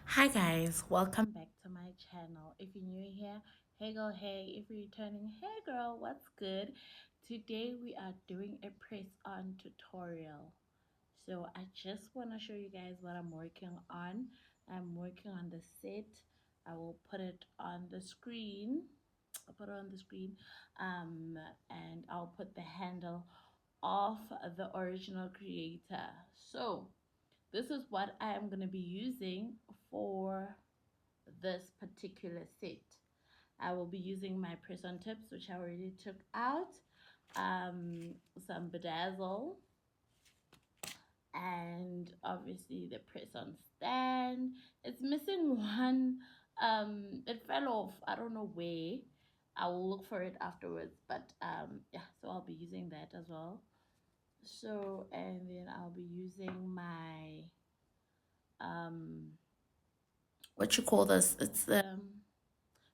Hi guys, welcome back to my channel. If you're new here, hey girl, hey. If you're returning, hey girl, what's good? Today we are doing a press on tutorial. So I just want to show you guys what I'm working on. I'm working on the set. I will put it on the screen. I'll put it on the screen and I'll put the handle of the original creator. So this is what I am going to be using for this particular set. I will be using my press-on tips, which I already took out, some bedazzle, and obviously the press-on stand. It's missing one. It fell off. I don't know where. I will look for it afterwards, but yeah, so I'll be using that as well. So, and then I'll be using my what you call this? It's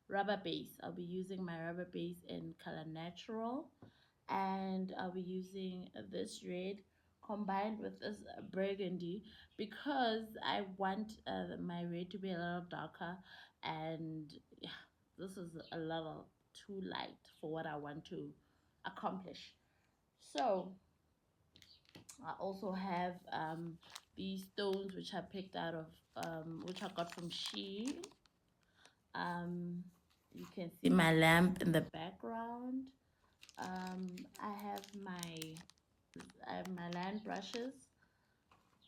rubber base. I'll be using my rubber base in color natural, and I'll be using this red combined with this burgundy because I want my red to be a little darker, and yeah, this is a little too light for what I want to accomplish. So I also have these stones which I picked out of which I got from She. You can see my lamp in the background. um i have my I have my line brushes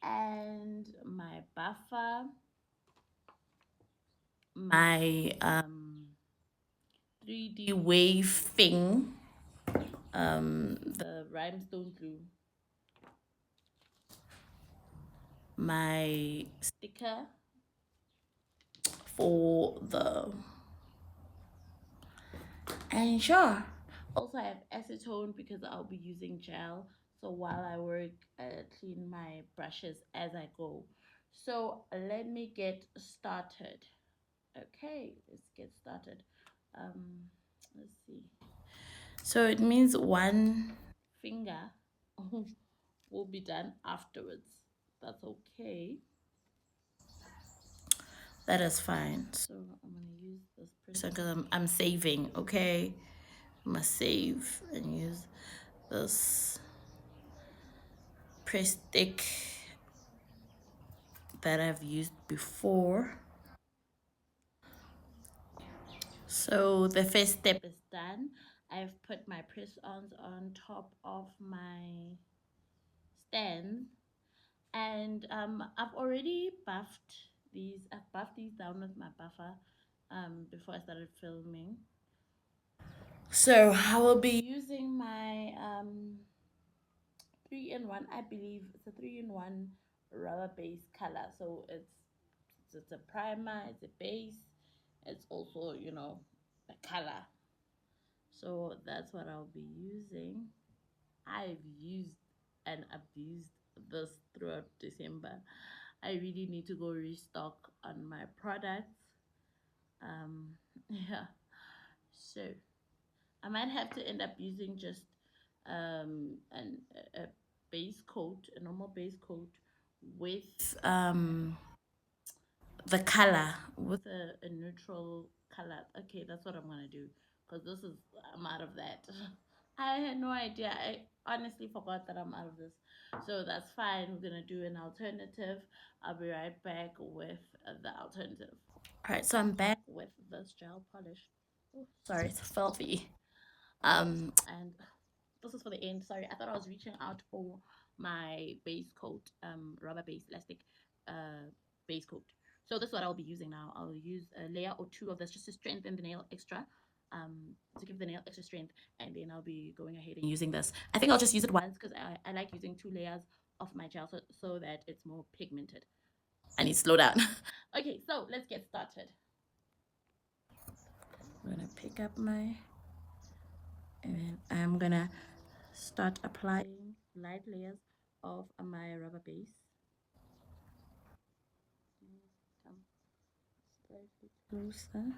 and my buffer, my 3D wave thing, the rhinestone glue, my sticker for the, and sure, also I have acetone because I'll be using gel, so while I work, clean my brushes as I go. So let me get started. Okay, let's get started. Let's see. So it means one finger will be done afterwards. That's okay. That is fine. So I'm gonna use this person because I'm saving. Okay, I'm gonna save and use this press stick that I've used before. So the first step is done. I've put my press-ons on top of my stand, and I've already buffed these. I've buffed these down with my buffer before I started filming. So I will be using my 3-in-1. I believe it's a 3-in-1 rubber base color. So it's a primer, it's a base, it's also, a color. So that's what I'll be using. I've used and abused this throughout December. I really need to go restock on my products. Yeah. So I might have to end up using just a base coat, a normal base coat with the color, with a neutral color. Okay, that's what I'm gonna do because this is, I'm out of that. I had no idea. I honestly forgot that I'm out of this. So that's fine. We're gonna do an alternative. I'll be right back with the alternative. All right, so I'm back with this gel polish. Oh, sorry, it's filthy. And this is for the end. Sorry, I thought I was reaching out for my base coat, rubber base elastic base coat. So this is what I'll be using now. I'll use a layer or two of this just to strengthen the nail extra, to give the nail extra strength, and then I'll be going ahead and using this. I think I'll just use it once because I like using two layers of my gel so that it's more pigmented. I need to slow down. Okay, so let's get started. I'm gonna pick up my, and then I'm gonna start applying light layers of my rubber base. Come slightly closer.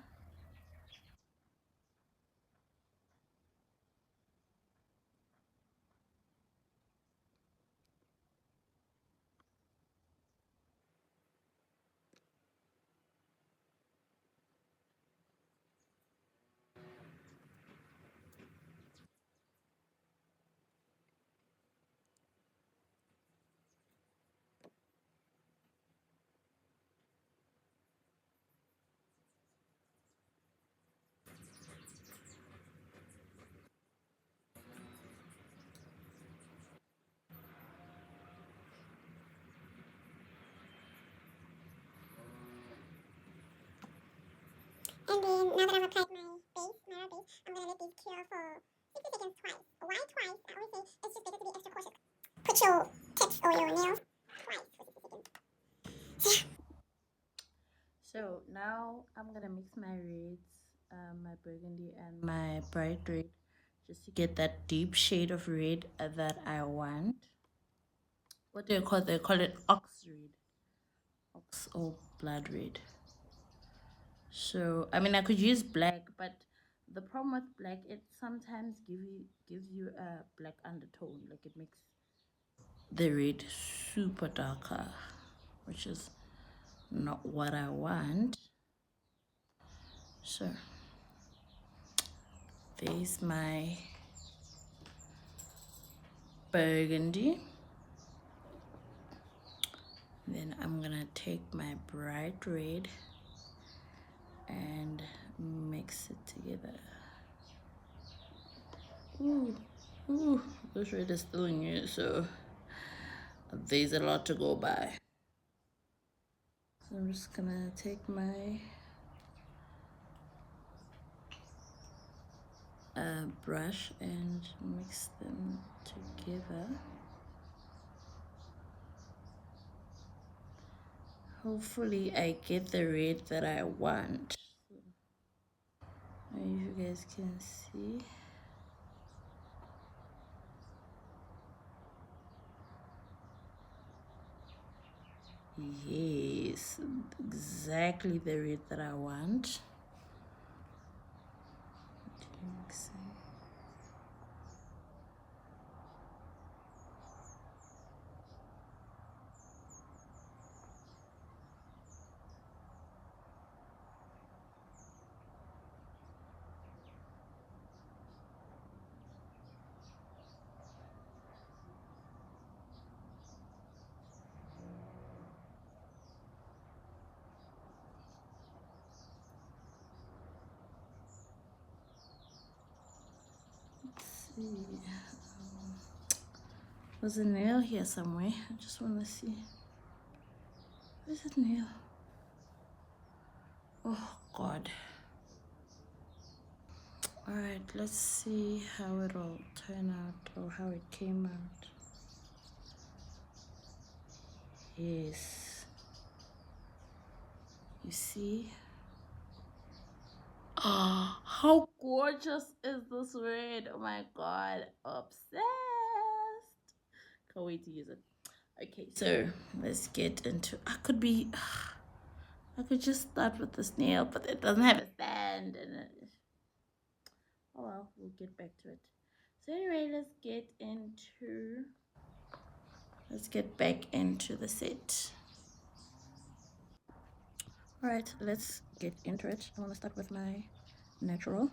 then now that I've applied my base, my raw base, I'm gonna let these cure for 60 seconds twice. Why twice? I always say it's just better to be extra cautious. Put your tips or your nails twice for 60 seconds. So now I'm gonna mix my reds, my burgundy and my bright red, just to get that deep shade of red that I want. What do you call it? They call it ox red, ox or blood red. So I mean, I could use black, but the problem with black, it sometimes gives you a black undertone. Like it makes the red super darker, which is not what I want. So there's my burgundy. Then I'm gonna take my bright red and mix it together. Ooh, ooh, this red is still new, so there's a lot to go by. So I'm just gonna take my brush and mix them together. Hopefully I get the red that I want. So, if you guys can see. Yes, exactly the red that I want. Let's see. There's a nail here somewhere. I just want to see. Where's that nail? Oh, God. Alright, let's see how it'll turn out or how it came out. Yes. You see? Oh, how gorgeous is this red? Oh my God. Obsessed. Can't wait to use it. Okay, so let's get into. I could be. I could just start with this nail, but it doesn't have a stand, and oh well, we'll get back to it. So anyway, let's get back into the set. All right, let's get into it. I want to start with my natural.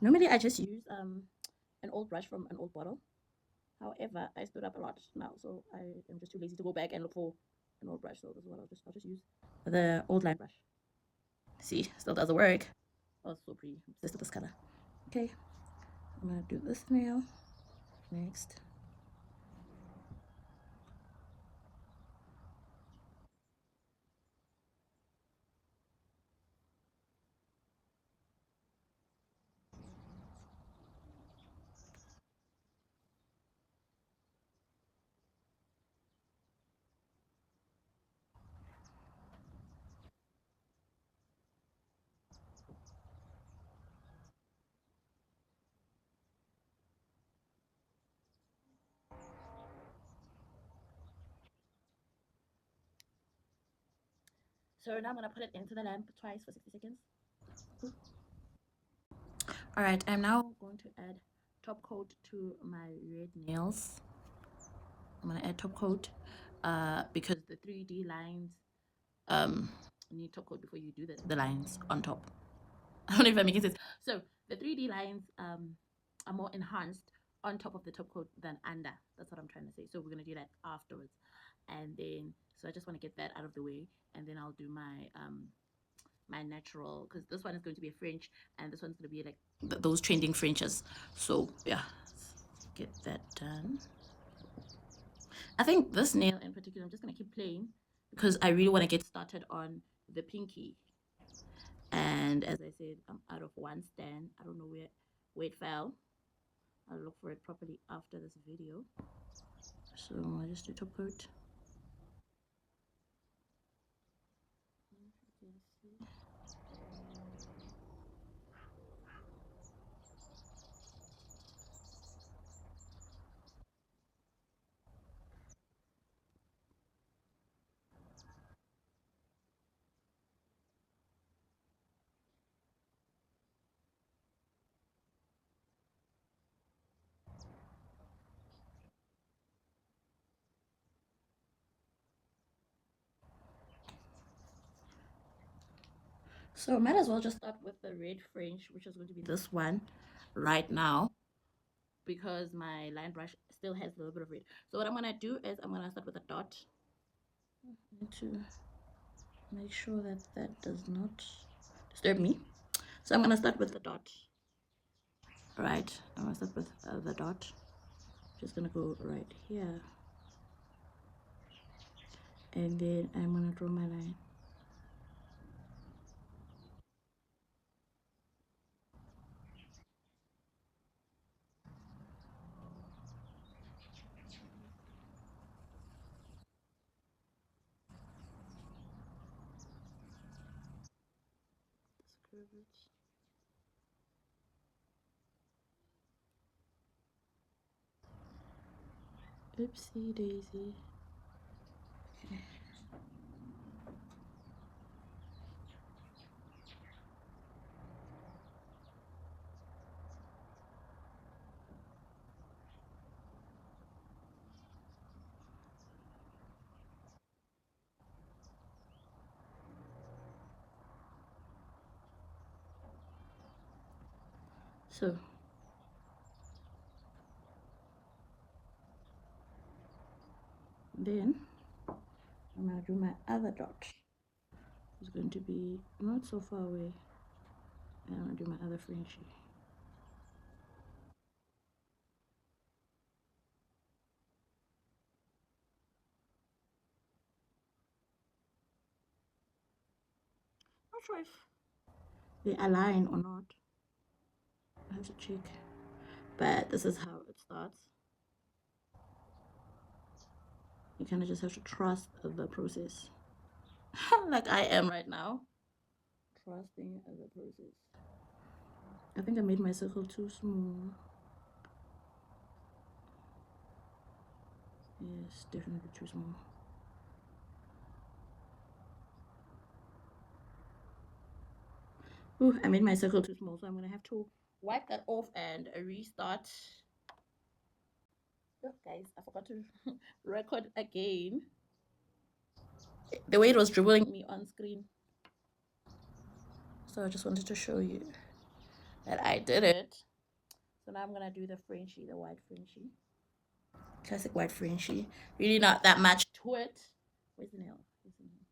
Normally, I just use an old brush from an old bottle. However, I stood up a lot now, so I am just too lazy to go back and look for an old brush. So this is what I'll just use the old line brush. See, still does the work. Oh, it's so pretty. I'm obsessed with this color. Okay, I'm gonna do this nail next. So now I'm gonna put it into the lamp twice for 60 seconds. All right, I'm now going to add top coat to my red nails. I'm gonna add top coat because the 3D lines you need top coat before you do the lines on top. I don't know if I'm making sense. So the 3D lines are more enhanced on top of the top coat than under. That's what I'm trying to say. So we're gonna do that afterwards, and then so I just want to get that out of the way, and then I'll do my natural, because this one is going to be a French, and this one's going to be like those trending Frenches. So yeah, let's get that done. I think this nail in particular, I'm just going to keep playing because I really want to get started on the pinky. And as I said, I'm out of one stand. I don't know where it fell. I'll look for it properly after this video. So I'll just do top coat. So I might as well just start with the red French, which is going to be this one right now, because my line brush still has a little bit of red. So what I'm gonna do is I'm gonna start with a dot. I need to make sure that that does not disturb me. So I'm gonna start with the dot. Right, I'm gonna start with the dot. Just gonna go right here, and then I'm gonna draw my line. Oopsie daisy. So then I'm gonna do my other dot. It's going to be not so far away, and I'm gonna do my other Frenchie. Not sure if they align or not. I have to check. But this is how it starts. You kind of just have to trust the process. Like I am right now. Trusting the process. I think I made my circle too small. Yes, definitely too small. Ooh, I made my circle too small, so I'm gonna have to wipe that off and restart. Oh, guys, I forgot to record again. The way it was dribbling me on screen. So I just wanted to show you that I did it. So now I'm gonna do the Frenchie, the white Frenchie. Classic white Frenchie. Really not that much to it. Where's the nail? Where's the nail?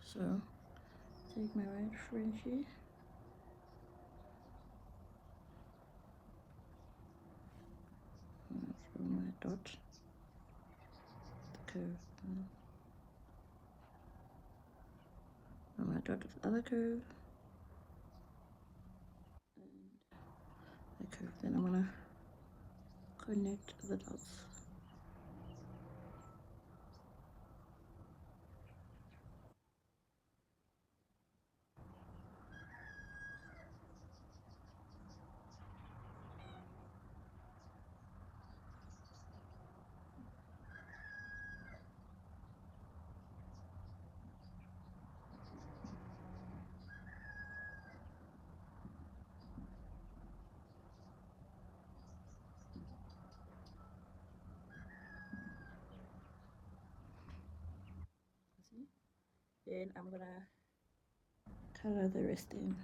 So take my white Frenchie. Draw my dot. The curve. I'm gonna dot the other curve. And the curve. Then I'm gonna connect the dots. then I'm gonna color the rest in.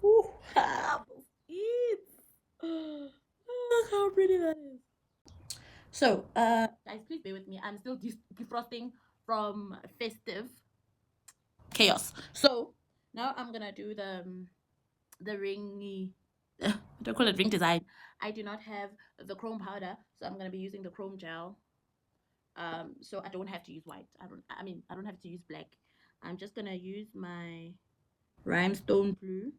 Ooh, look how pretty that is. So, guys, please bear with me. I'm still defrosting from festive chaos. So now I'm gonna do the ringy. I don't call it ring design. I do not have the chrome powder, so I'm gonna be using the chrome gel. So I don't have to use white. I don't have to use black. I'm just gonna use my rhinestone blue,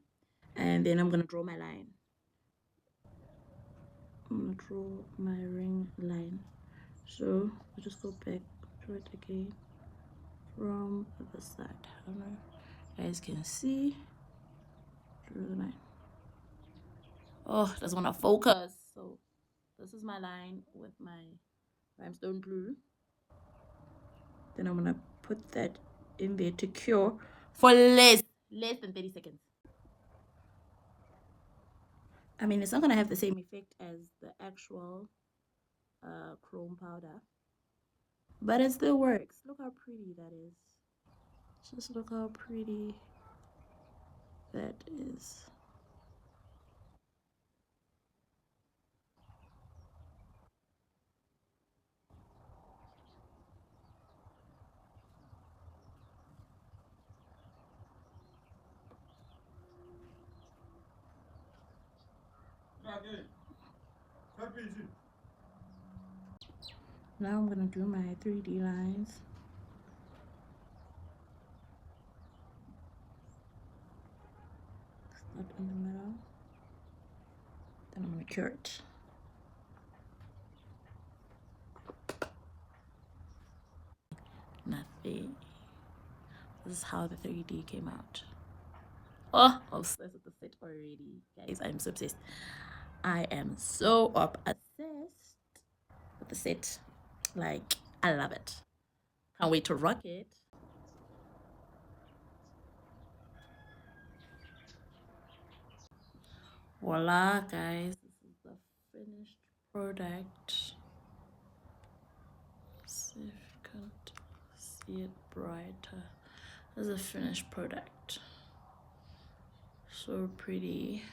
and then I'm gonna draw my line. I'm gonna draw my ring line. So I'll just go back to it again from the side. I don't know if you guys can see. Draw the line. Oh, it doesn't want to focus. So this is my line with my rhinestone blue. Then I'm gonna put that in there to cure for less than 30 seconds. I mean, it's not gonna have the same effect as the actual chrome powder, but it still works. Look how pretty that is. Just look how pretty that is. Now I'm gonna do my 3D lines. Start in the middle. Then I'm gonna cure it. Nothing. This is how the 3D came out. Oh, I'm obsessed with the set already. Guys, I'm so obsessed. I am so obsessed with the set. Like, I love it. Can't wait to rock it. Voila, guys. This is the finished product. Let's see if you can see it brighter. This is a finished product. So pretty.